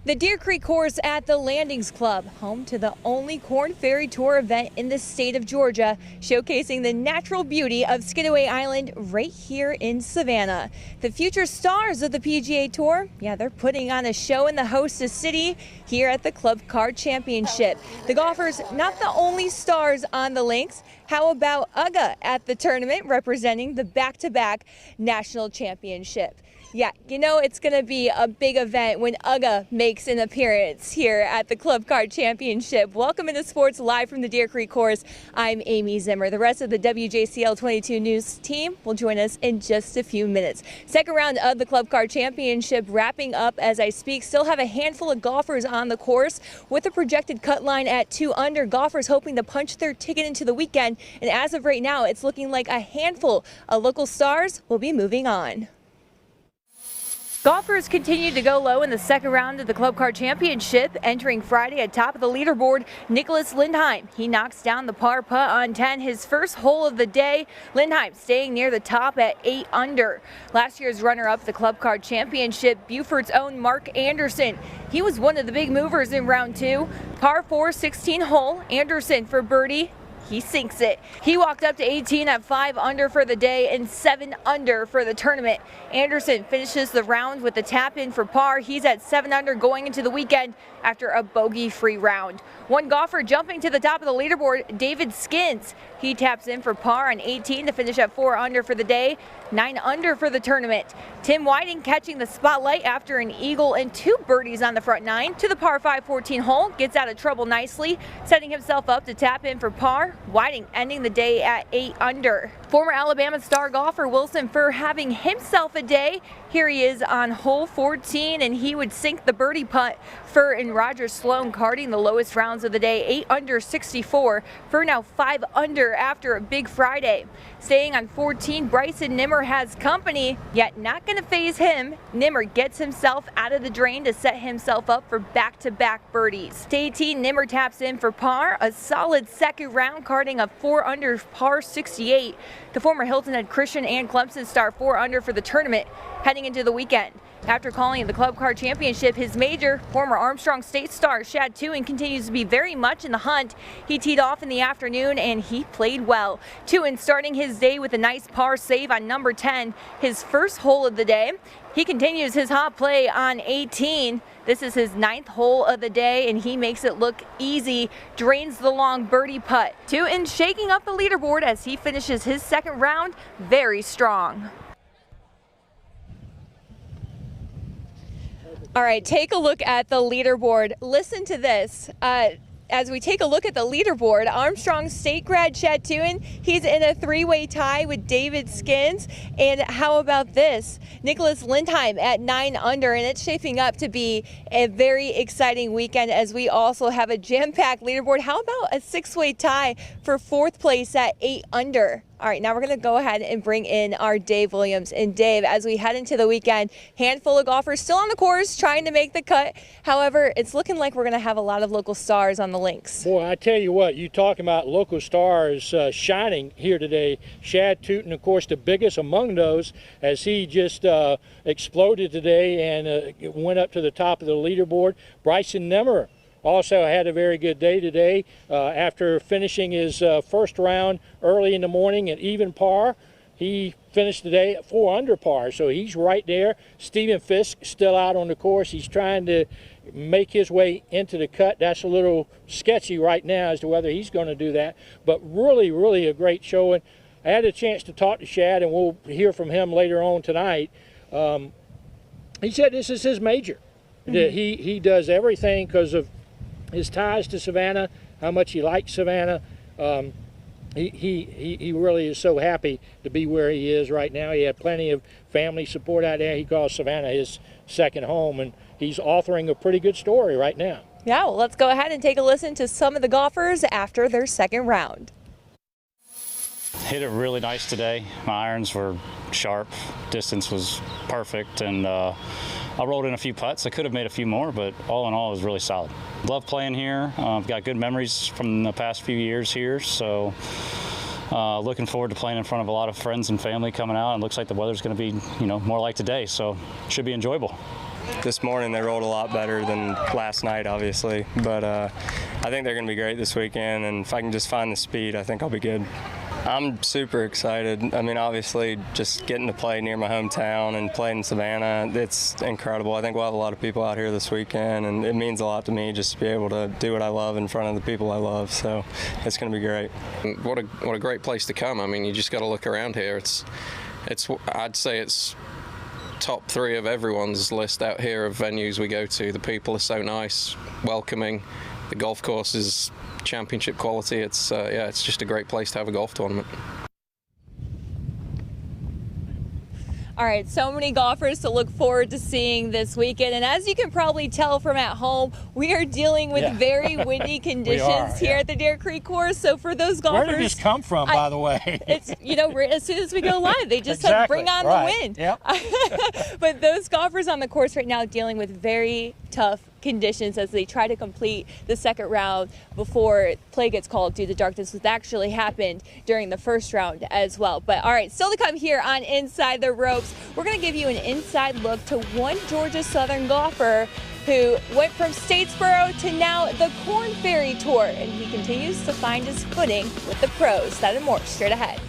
The Deer Creek Course at the Landings Club, home to the only Corn Ferry Tour event in the state of Georgia, showcasing the natural beauty of Skidaway Island right here in Savannah. The future stars of the PGA Tour, they're putting on a show in the hostess city here at the Club Card Championship. The golfers, not the only stars on the links. How about UGA at the tournament representing the back-to-back national championship? Yeah, it's going to be a big event when UGA makes an appearance here at the Club Card Championship. Welcome into sports live from the Deer Creek Course. I'm Amy Zimmer. The rest of the WJCL 22 News team will join us in just a few minutes. Second round of the Club Card Championship wrapping up as I speak. Still have a handful of golfers on the course with a projected cut line at 2 under. Golfers hoping to punch their ticket into the weekend. And as of right now, it's looking like a handful of local stars will be moving on. Golfers continue to go low in the second round of the Club Card Championship. Entering Friday at top of the leaderboard, Nicholas Lindheim. He knocks down the par putt on 10, his first hole of the day. Lindheim staying near the top at 8 under. Last year's runner-up at the Club Card Championship, Buford's own Mark Anderson. He was one of the big movers in round 2. Par 4, 16 hole. Anderson for birdie. He sinks it. He walked up to 18 at 5 under for the day and 7 under for the tournament. Anderson finishes the round with a tap in for par. He's at 7 under going into the weekend after a bogey-free round. One golfer jumping to the top of the leaderboard, David Skins. He taps in for par on 18 to finish at 4 under for the day, 9 under for the tournament. Tim Whiting catching the spotlight after an eagle and 2 birdies on the front 9 to the par 5 14 hole. Gets out of trouble nicely, setting himself up to tap in for par. Whiting ending the day at 8 under. Former Alabama star golfer Wilson Furr having himself a day. Here he is on hole 14, and he would sink the birdie putt. Furr and Roger Sloan carding the lowest rounds of the day, 8 under 64. Furr now 5 under after a big Friday. Staying on 14, Bryson Nimmer has company, yet not going to phase him. Nimmer gets himself out of the drain to set himself up for back-to-back birdies. To 18, Nimmer taps in for par, a solid second round, carding a 4 under par 68. The former Hilton Head Christian and Clemson star 4 under for the tournament heading into the weekend. After calling the Club Card Championship his major, former Armstrong State star Shad Tuin continues to be very much in the hunt. He teed off in the afternoon and he played well. Tuin starting his day with a nice par save on number 10, his first hole of the day. He continues his hot play on 18. This is his 9th hole of the day, and he makes it look easy. Drains the long birdie putt. Tuin shaking up the leaderboard as he finishes his second round very strong. All right, take a look at the leaderboard. Listen to this. As we take a look at the leaderboard, Armstrong State grad Shad Tuin, he's in a 3-way tie with David Skins. And how about this? Nicholas Lindheim at 9 under, and it's shaping up to be a very exciting weekend as we also have a jam-packed leaderboard. How about a 6-way tie for 4th place at 8 under? All right, now we're going to go ahead and bring in our Dave Williams. And Dave, as we head into the weekend, handful of golfers still on the course trying to make the cut. However, it's looking like we're going to have a lot of local stars on the links. Boy, I tell you what, you talking about local stars shining here today. Shad Tuin, of course, the biggest among those, as he just exploded today and went up to the top of the leaderboard. Bryson Nimmer also had a very good day today after finishing his first round early in the morning at even par. He finished the day at 4 under par, so he's right there. Stephen Fisk still out on the course. He's trying to make his way into the cut. That's a little sketchy right now as to whether he's going to do that, but really, really a great showing. I had a chance to talk to Shad, and we'll hear from him later on tonight. He said this is his major. That he does everything because of his ties to Savannah, how much he likes Savannah. He really is so happy to be where he is right now. He had plenty of family support out there. He calls Savannah his second home, and he's authoring a pretty good story right now. Yeah, well, let's go ahead and take a listen to some of the golfers after their second round. Hit it really nice today. My irons were sharp, distance was perfect, and I rolled in a few putts. I could have made a few more, but all in all, it was really solid. Love playing here. I've got good memories from the past few years here, so looking forward to playing in front of a lot of friends and family coming out. It looks like the weather's going to be, more like today, so it should be enjoyable. this morning they rolled a lot better than last night, obviously. But I think they're going to be great this weekend, and if I can just find the speed, I think I'll be good. I'm super excited. I mean, obviously, just getting to play near my hometown and play in Savannah, it's incredible. I think we'll have a lot of people out here this weekend, and it means a lot to me just to be able to do what I love in front of the people I love. So it's going to be great. What a great place to come. I mean, you just got to look around here. I'd say it's top 3 of everyone's list out here of venues we go to. The people are so nice, welcoming. The golf course is championship quality. It's just a great place to have a golf tournament. All right, so many golfers to look forward to seeing this weekend. And as you can probably tell from at home, we are dealing with very windy conditions here at the Deer Creek course. So for those golfers... Where did this come from, by the way? It's, as soon as we go live, they just said, bring on the wind. Yep. But those golfers on the course right now dealing with very tough conditions as they try to complete the second round before play gets called due to darkness, which actually happened during the first round as well. But all right, still to come here on Inside the Ropes, we're going to give you an inside look to one Georgia Southern golfer who went from Statesboro to now the Korn Ferry Tour, and he continues to find his footing with the pros. That and more straight ahead.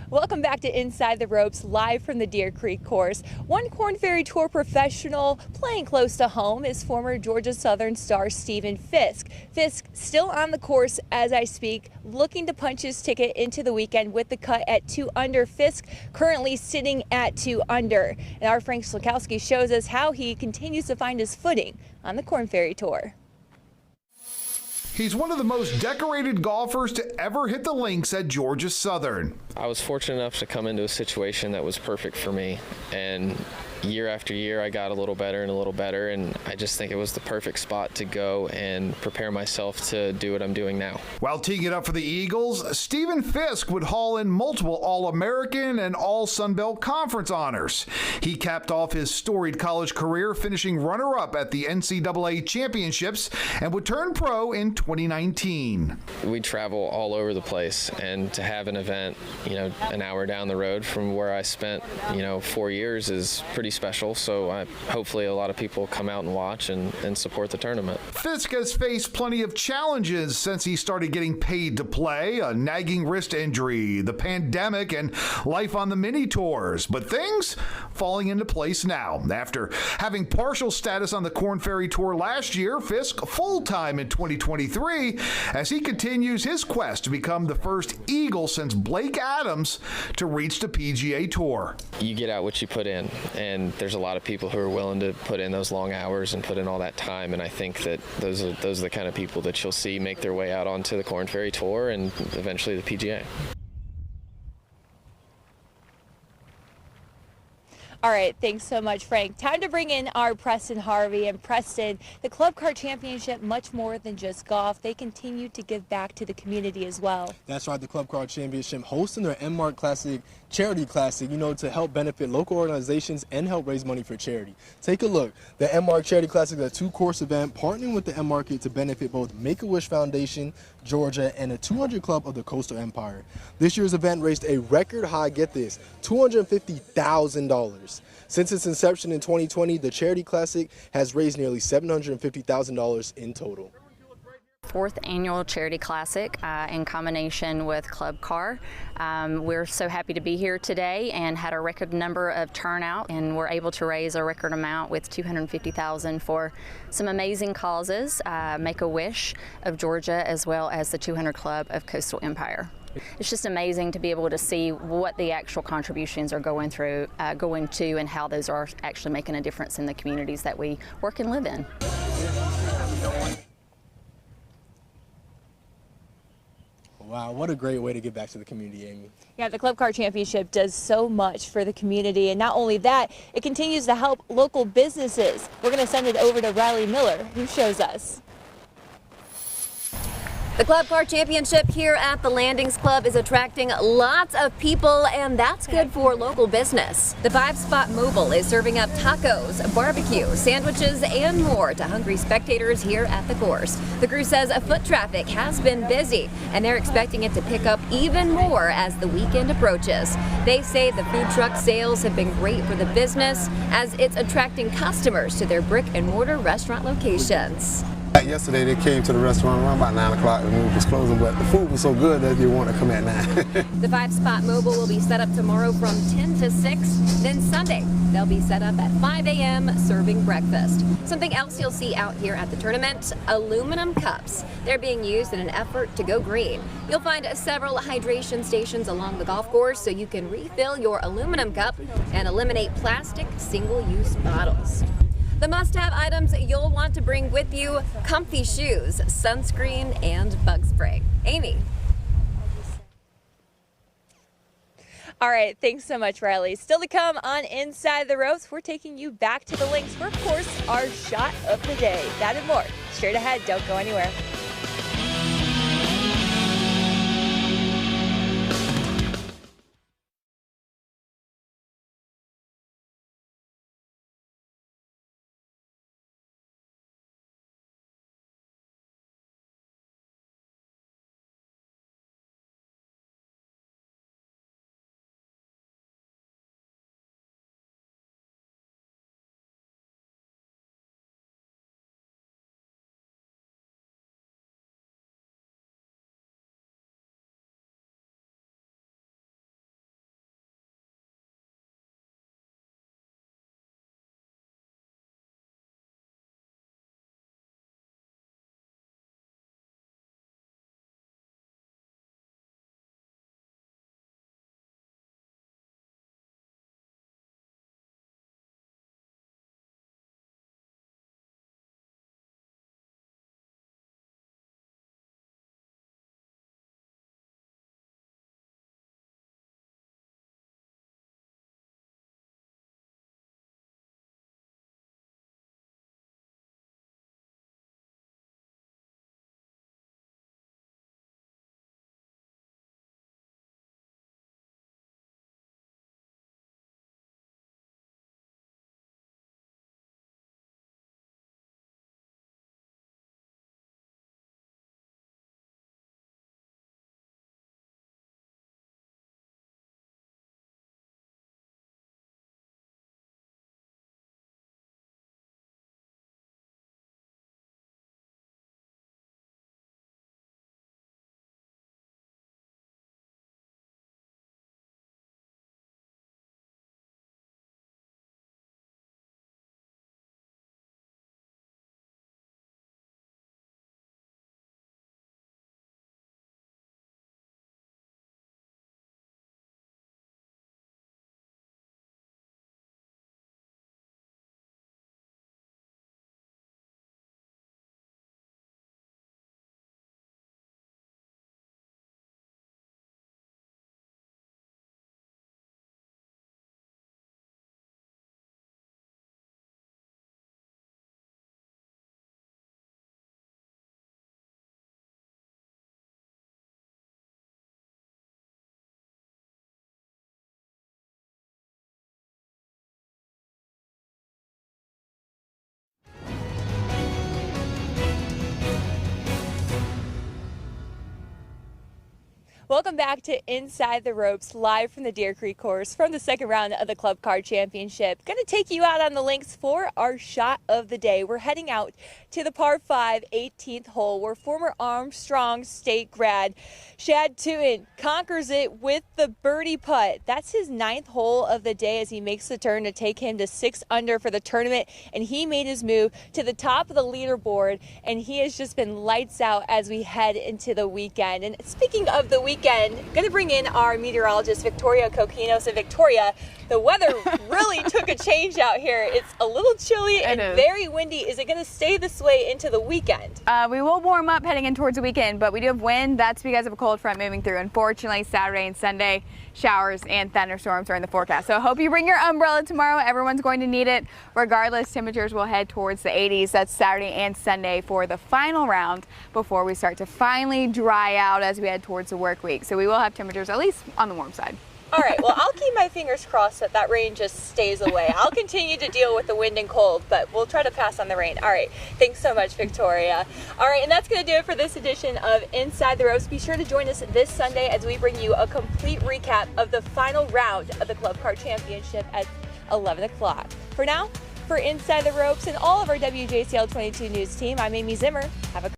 Welcome back to Inside the Ropes, live from the Deer Creek course. One Korn Ferry Tour professional playing close to home is former Georgia Southern star Stephen Fisk. Fisk still on the course as I speak, looking to punch his ticket into the weekend with the cut at 2 under. Fisk currently sitting at 2 under. And our Frank Slakowski shows us how he continues to find his footing on the Korn Ferry Tour. He's one of the most decorated golfers to ever hit the links at Georgia Southern. I was fortunate enough to come into a situation that was perfect for me, and year after year, I got a little better and a little better, and I just think it was the perfect spot to go and prepare myself to do what I'm doing now. While teeing it up for the Eagles, Stephen Fisk would haul in multiple All-American and All-Sun Belt Conference honors. He capped off his storied college career, finishing runner-up at the NCAA Championships, and would turn pro in 2019. We travel all over the place, and to have an event, an hour down the road from where I spent, 4 years is pretty special. So hopefully a lot of people come out and watch and support the tournament. Fisk has faced plenty of challenges since he started getting paid to play, a nagging wrist injury, the pandemic, and life on the mini tours. But things falling into place now. After having partial status on the Korn Ferry Tour last year, Fisk full-time in 2023 as he continues his quest to become the first Eagle since Blake Adams to reach the PGA Tour. You get out what you put in, and there's a lot of people who are willing to put in those long hours and put in all that time, and I think that those are the kind of people that you'll see make their way out onto the Korn Ferry Tour and eventually the PGA. All right, thanks so much, Frank. Time to bring in our Preston Harvey. And Preston, the Club Car Championship, much more than just golf. They continue to give back to the community as well. That's right, the Club Car Championship hosting their Enmark Classic Charity Classic, to help benefit local organizations and help raise money for charity. Take a look. The Enmark Charity Classic is a two-course event partnering with the Enmarket to benefit both Make-A-Wish Foundation, Georgia, and the 200 Club of the Coastal Empire. This year's event raised a record high, get this, $250,000. Since its inception in 2020, the Charity Classic has raised nearly $750,000 in total. Fourth annual Charity Classic in combination with Club Car. We're so happy to be here today and had a record number of turnout, and we're able to raise a record amount with $250,000 for some amazing causes, Make-A-Wish of Georgia as well as the 200 Club of Coastal Empire. It's just amazing to be able to see what the actual contributions are going to, and how those are actually making a difference in the communities that we work and live in. Wow, what a great way to give back to the community, Amy. Yeah, the Club Car Championship does so much for the community, and not only that, it continues to help local businesses. We're going to send it over to Riley Miller, who shows us. The Club Car Championship here at the Landings Club is attracting lots of people, and that's good for local business. The 5-Spot Mobile is serving up tacos, barbecue, sandwiches, and more to hungry spectators here at the course. The crew says foot traffic has been busy, and they're expecting it to pick up even more as the weekend approaches. They say the food truck sales have been great for the business, as it's attracting customers to their brick-and-mortar restaurant locations. Yesterday they came to the restaurant around about 9 o'clock and we was closing, but the food was so good that they want to come at 9. The 5-Spot Mobile will be set up tomorrow from 10 to 6. Then Sunday, they'll be set up at 5 a.m. serving breakfast. Something else you'll see out here at the tournament, aluminum cups. They're being used in an effort to go green. You'll find several hydration stations along the golf course so you can refill your aluminum cup and eliminate plastic single-use bottles. The must-have items you'll want to bring with you: comfy shoes, sunscreen, and bug spray. Amy. All right, thanks so much, Riley. Still to come on Inside the Ropes, we're taking you back to the links for, of course, our shot of the day. That and more. Straight ahead, don't go anywhere. Welcome back to Inside the Ropes, live from the Deer Creek course from the second round of the Club Car Championship. Going to take you out on the links for our shot of the day. We're heading out to the par 5 18th hole where former Armstrong State grad Shad Tootin conquers it with the birdie putt. That's his 9th hole of the day as he makes the turn to take him to 6 under for the tournament, and he made his move to the top of the leaderboard, and he has just been lights out as we head into the weekend. And speaking of the weekend, going to bring in our meteorologist Victoria Coquinos. And Victoria, the weather really took a change out here. It's a little chilly and very windy. Is it going to stay this way into the weekend? We will warm up heading in towards the weekend, but we do have wind. That's because of a cold front moving through. Unfortunately, Saturday and Sunday, showers and thunderstorms are in the forecast. So I hope you bring your umbrella tomorrow. Everyone's going to need it. Regardless, temperatures will head towards the 80s. That's Saturday and Sunday for the final round before we start to finally dry out as we head towards the work week. So we will have temperatures at least on the warm side. All right, well, I'll keep my fingers crossed that rain just stays away. I'll continue to deal with the wind and cold, but we'll try to pass on the rain. All right, thanks so much, Victoria. All right, and that's going to do it for this edition of Inside the Ropes. Be sure to join us this Sunday as we bring you a complete recap of the final round of the Club Car Championship at 11 o'clock. For now, for Inside the Ropes and all of our WJCL 22 News team, I'm Amy Zimmer. Have a